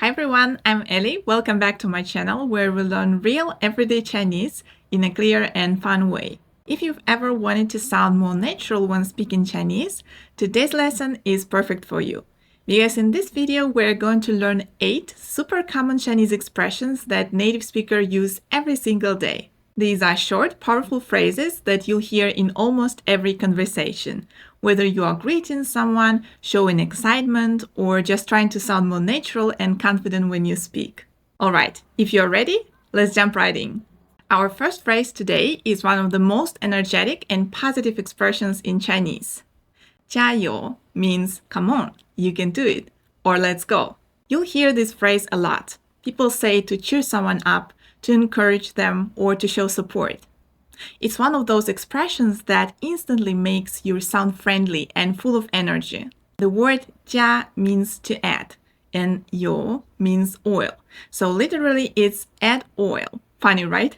Hi everyone, I'm Ellie. Welcome back to my channel where we learn real everyday Chinese in a clear and fun way. If you've ever wanted to sound more natural when speaking Chinese, today's lesson is perfect for you. Because in this video, we're going to learn 8 super common Chinese expressions that native speakers use every single day. These are short, powerful phrases that you'll hear in almost every conversation, whether you are greeting someone, showing excitement, or just trying to sound more natural and confident when you speak. Alright, if you're ready, let's jump right in. Our first phrase today is one of the most energetic and positive expressions in Chinese. 加油 means come on, you can do it, or let's go. You'll hear this phrase a lot. People say it to cheer someone up, to encourage them, or to show support. It's one of those expressions that instantly makes you sound friendly and full of energy. The word 加 means to add, and 油 means oil. So literally it's add oil. Funny, right?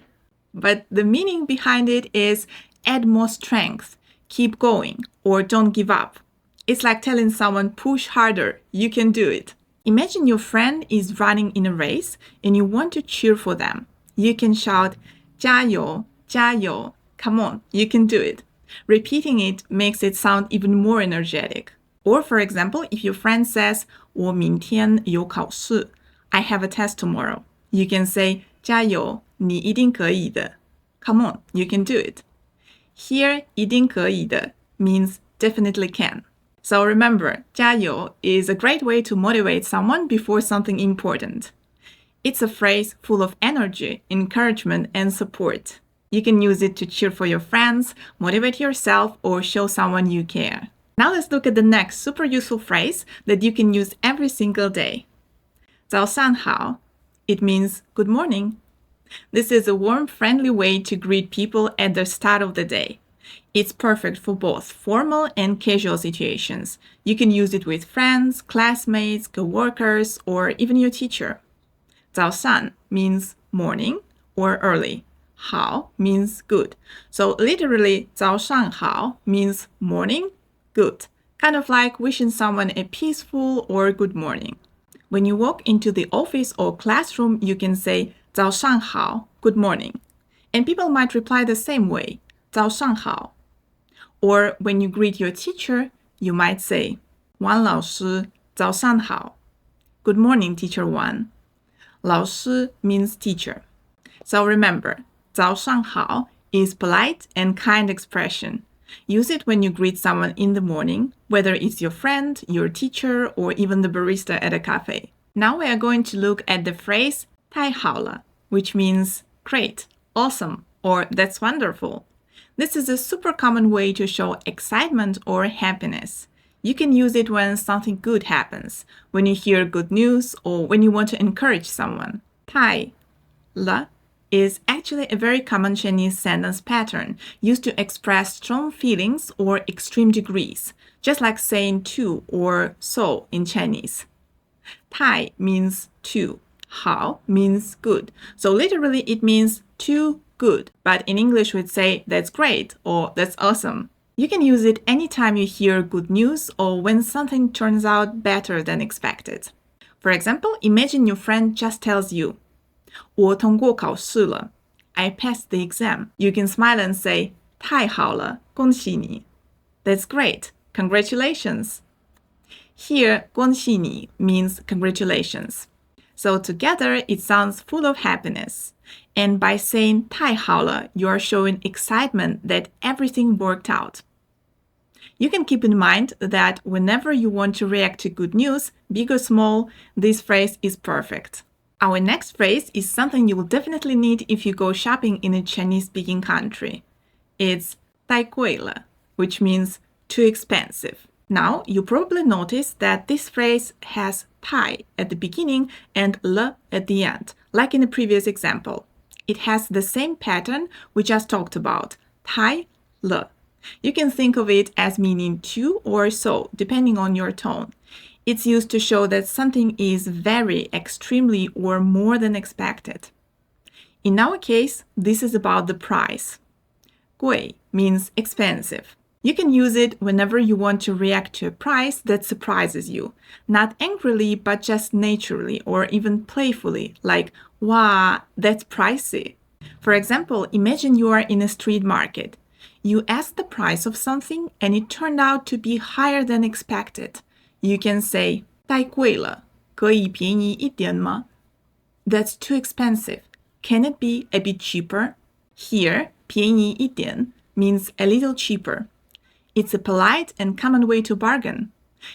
But the meaning behind it is add more strength, keep going, or don't give up. It's like telling someone push harder, you can do it. Imagine your friend is running in a race and you want to cheer for them. You can shout 加油 加油, come on, you can do it. Repeating it makes it sound even more energetic. Or for example, if your friend says 我明天有考试, I have a test tomorrow, you can say 加油，你一定可以的. Come on, you can do it. Here, 一定可以的 means definitely can. So remember, 加油 is a great way to motivate someone before something important. It's a phrase full of energy, encouragement, and support. You can use it to cheer for your friends, motivate yourself, or show someone you care. Now let's look at the next super useful phrase that you can use every single day. 早上好. It means good morning. This is a warm, friendly way to greet people at the start of the day. It's perfect for both formal and casual situations. You can use it with friends, classmates, co-workers, or even your teacher. 早上 means morning or early. 好 means good. So literally, 早上好 means morning, good. Kind of like wishing someone a peaceful or good morning. When you walk into the office or classroom, you can say 早上好, good morning. And people might reply the same way, 早上好. Or when you greet your teacher, you might say 王老师, 早上好. Good morning, teacher Wang. 老师 means teacher. So remember, 早上好 is polite and kind expression. Use it when you greet someone in the morning, whether it's your friend, your teacher, or even the barista at a cafe. Now we are going to look at the phrase 太好了, which means great, awesome, or that's wonderful. This is a super common way to show excitement or happiness. You can use it when something good happens, when you hear good news, or when you want to encourage someone. 太了 is actually a very common Chinese sentence pattern used to express strong feelings or extreme degrees, just like saying to or so in Chinese. 太 means to, 好 means good. So literally it means too good, but in English we'd say that's great or that's awesome. You can use it anytime you hear good news or when something turns out better than expected. For example, imagine your friend just tells you, 我通过考试了, I passed the exam. You can smile and say, 太好了，恭喜你. That's great. Congratulations. Here, 恭喜你 means congratulations. So together, it sounds full of happiness. And by saying 太好了, you are showing excitement that everything worked out. You can keep in mind that whenever you want to react to good news, big or small, this phrase is perfect. Our next phrase is something you will definitely need if you go shopping in a Chinese-speaking country. It's 太贵了, which means too expensive. Now, you probably noticed that this phrase has 太 at the beginning and 了 at the end, like in the previous example. It has the same pattern we just talked about, 太了. You can think of it as meaning to or so, depending on your tone. It's used to show that something is very, extremely, or more than expected. In our case, this is about the price. 贵 means expensive. You can use it whenever you want to react to a price that surprises you, not angrily, but just naturally or even playfully, like, wow, that's pricey. For example, imagine you are in a street market. You ask the price of something and it turned out to be higher than expected. You can say, 太贵了，可以便宜一点吗? That's too expensive. Can it be a bit cheaper? Here, 便宜一点 means a little cheaper. It's a polite and common way to bargain.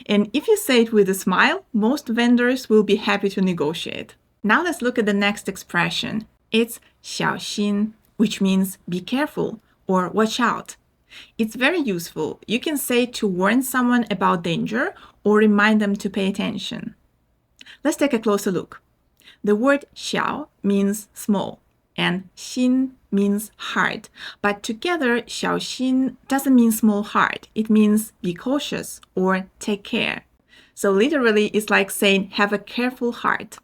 And if you say it with a smile, most vendors will be happy to negotiate. Now let's look at the next expression. It's 小心, which means be careful or watch out. It's very useful. You can say it to warn someone about danger or remind them to pay attention. Let's take a closer look. The word 小 means small and 心 means heart. But together, 小心 doesn't mean small heart. It means be cautious or take care. So literally, it's like saying have a careful heart.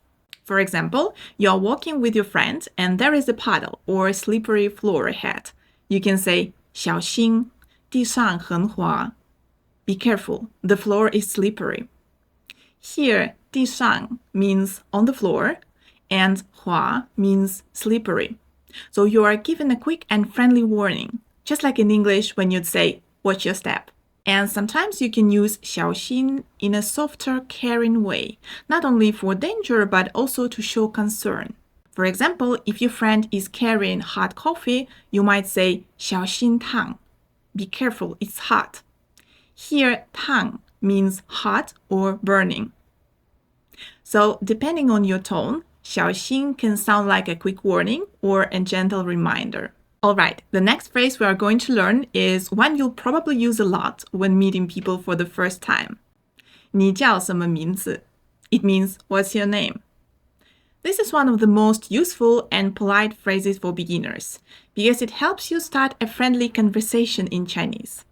For example, you're walking with your friend and there is a puddle or slippery floor ahead. You can say 小心，地上很滑. Be careful, the floor is slippery. Here, 地上 means on the floor and 滑 means slippery. So you are given a quick and friendly warning, just like in English when you'd say, watch your step. And sometimes you can use 小心 in a softer, caring way, not only for danger, but also to show concern. For example, if your friend is carrying hot coffee, you might say 小心烫. Be careful, it's hot. Here, 烫 means hot or burning. So depending on your tone, 小心 can sound like a quick warning or a gentle reminder. Alright, the next phrase we are going to learn is one you'll probably use a lot when meeting people for the first time. 你叫什么名字? It means, what's your name? This is one of the most useful and polite phrases for beginners because it helps you start a friendly conversation in Chinese.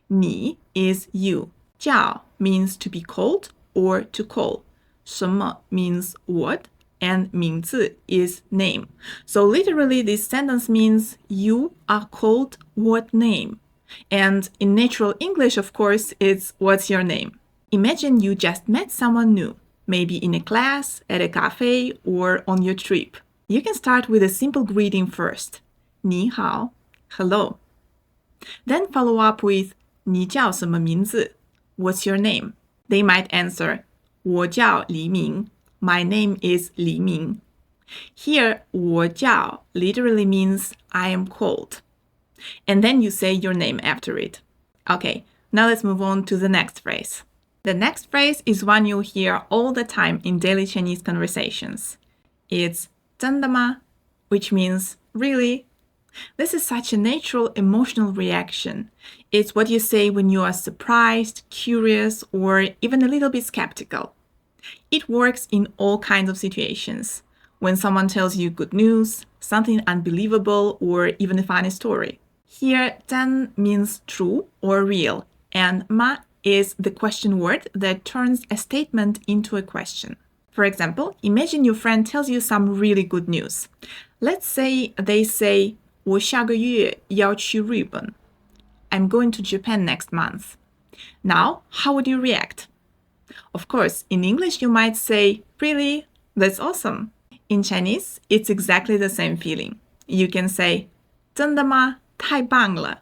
你 is you. 叫 means to be called or to call. 什么 means what. And 名字 is name. So literally this sentence means you are called what name? And in natural English, of course, it's what's your name? Imagine you just met someone new, maybe in a class, at a cafe, or on your trip. You can start with a simple greeting first. 你好, hello. Then follow up with 你叫什么名字? What's your name? They might answer 我叫黎明. My name is Li Ming. Here, 我叫 literally means I am called. And then you say your name after it. Okay, now let's move on to the next phrase. The next phrase is one you'll hear all the time in daily Chinese conversations. It's 真的吗? Which means really. This is such a natural emotional reaction. It's what you say when you are surprised, curious, or even a little bit skeptical. It works in all kinds of situations. When someone tells you good news, something unbelievable, or even a funny story. Here, 真 means true or real, and 吗 is the question word that turns a statement into a question. For example, imagine your friend tells you some really good news. Let's say they say, 我下个月要去日本. I'm going to Japan next month. Now, how would you react? Of course, in English you might say, really? That's awesome. In Chinese, it's exactly the same feeling. You can say, 真的吗? 太棒了.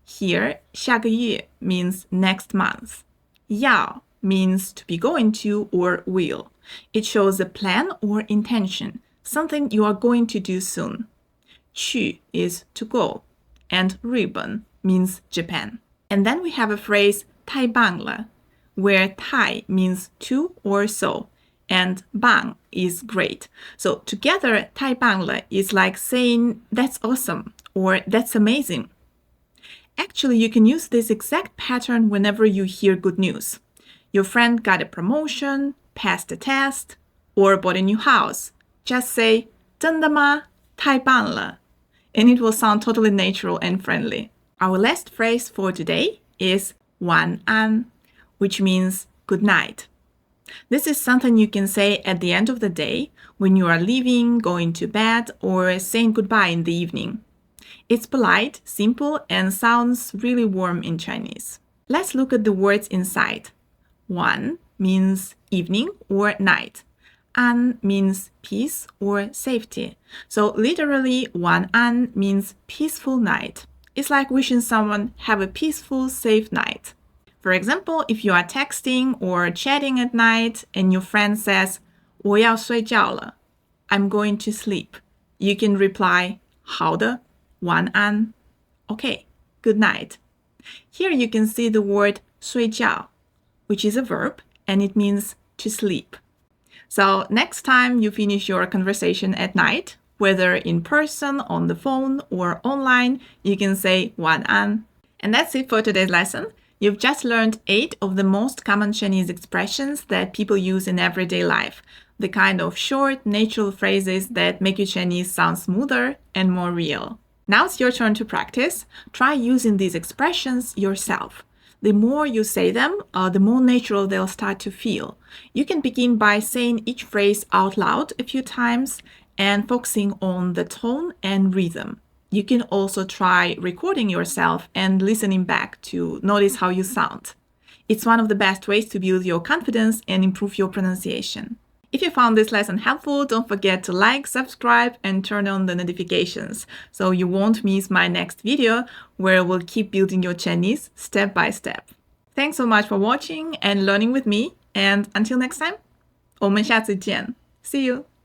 Here, 下个月 means next month. 要 means to be going to or will. It shows a plan or intention, something you are going to do soon. 去 is to go, and 日本 means Japan. And then we have a phrase 太棒了, where 太 means to or so, and 棒 is great. So together, 太棒了 is like saying that's awesome or that's amazing. Actually, you can use this exact pattern whenever you hear good news. Your friend got a promotion, passed a test, or bought a new house. Just say 真的吗? 太棒了. And it will sound totally natural and friendly. Our last phrase for today is 晚安, which means good night. This is something you can say at the end of the day when you are leaving, going to bed, or saying goodbye in the evening. It's polite, simple, and sounds really warm in Chinese. Let's look at the words inside. Wan means evening or night. An means peace or safety. So literally, wan an means peaceful night. It's like wishing someone have a peaceful, safe night. For example, if you are texting or chatting at night and your friend says, 我要睡觉了, I'm going to sleep, you can reply, 好的, 晚安, okay, good night. Here you can see the word 睡觉, which is a verb, and it means to sleep. So next time you finish your conversation at night, whether in person, on the phone, or online, you can say 晚安. And that's it for today's lesson. You've just learned 8 of the most common Chinese expressions that people use in everyday life, the kind of short, natural phrases that make your Chinese sound smoother and more real. Now it's your turn to practice. Try using these expressions yourself. The more you say them, the more natural they'll start to feel. You can begin by saying each phrase out loud a few times and focusing on the tone and rhythm. You can also try recording yourself and listening back to notice how you sound. It's one of the best ways to build your confidence and improve your pronunciation. If you found this lesson helpful, don't forget to like, subscribe, and turn on the notifications so you won't miss my next video where we'll keep building your Chinese step by step. Thanks so much for watching and learning with me, and until next time, 我们下次见. See you!